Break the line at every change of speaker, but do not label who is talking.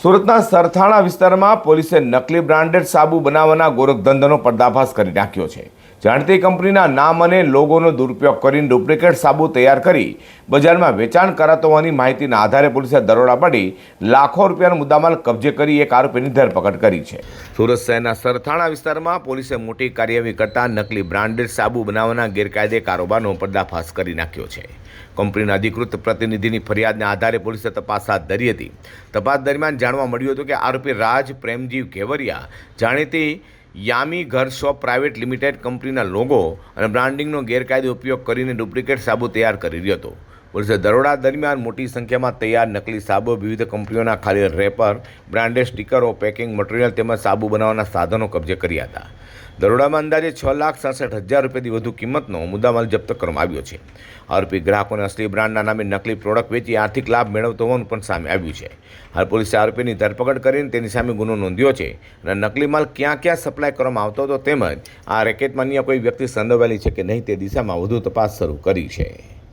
સુરતના સરથાણા વિસ્તારમાં પોલીસે નકલી બ્રાન્ડેડ સાબુ બનાવવાના ગોરખધંધાનો પર્દાફાશ કરી નાખ્યો છે। જાણીતી કંપનીના નામ અને લોગોનો દુરુપયોગ કરીને ડુપ્લિકેટ સાબુ તૈયાર કરી બજારમાં વેચાણ કરાતો હોવાની માહિતીના આધારે પોલીસે દરોડા પાડી લાખો રૂપિયાનો મુદ્દામાલ કબજે કરી એક આરોપીની ધરપકડ કરી છે। સુરત શહેરના સરથાણા વિસ્તારમાં પોલીસે મોટી કાર્યવાહી કરતા નકલી બ્રાન્ડેડ સાબુ બનાવવાના ગેરકાયદે કારોબારનો પર્દાફાશ કરી નાખ્યો છે। કંપનીના અધિકૃત પ્રતિનિધિની ફરિયાદના આધારે પોલીસે તપાસ હાથ ધરી હતી। તપાસ દરમિયાન જાણવા મળ્યું હતું કે આરોપી રાજ પ્રેમજીવ ઘેવરિયા જાણીતી યામી ઘર શોપ પ્રાઇવેટ લિમિટેડ કંપનીના લોગો અને બ્રાન્ડિંગનો ગેરકાયદે ઉપયોગ કરીને ડુપ્લિકેટ સાબુ તૈયાર કરી રહ્યો હતો। પોલીસે દરોડા દરમિયાન મોટી સંખ્યામાં તૈયાર નકલી સાબુ, વિવિધ કંપનીઓના ખાલી રેપર, બ્રાન્ડેડ સ્ટીકરો, પેકિંગ મટીરિયલ તેમજ સાબુ બનાવવાના સાધનો કબજે કર્યા હતા। દરોડામાં અંદાજે 6,67,000 રૂપિયાથી વધુ કિંમતનો મુદ્દામાલ જપ્ત કરવામાં આવ્યો છે। આરોપી ગ્રાહકોને અસલી બ્રાન્ડના નામે નકલી પ્રોડક્ટ વેચી આર્થિક લાભ મેળવતો હોવાનું પણ સામે આવ્યું છે। હાલ પોલીસે આરોપીની ધરપકડ કરીને તેની સામે ગુનો નોંધ્યો છે અને નકલી માલ ક્યાં ક્યાં સપ્લાય કરવામાં આવતો હતો તેમજ આ રેકેટમાં અન્ય કોઈ વ્યક્તિ સંડોવાયેલી છે કે નહીં તે દિશામાં વધુ તપાસ શરૂ કરી છે।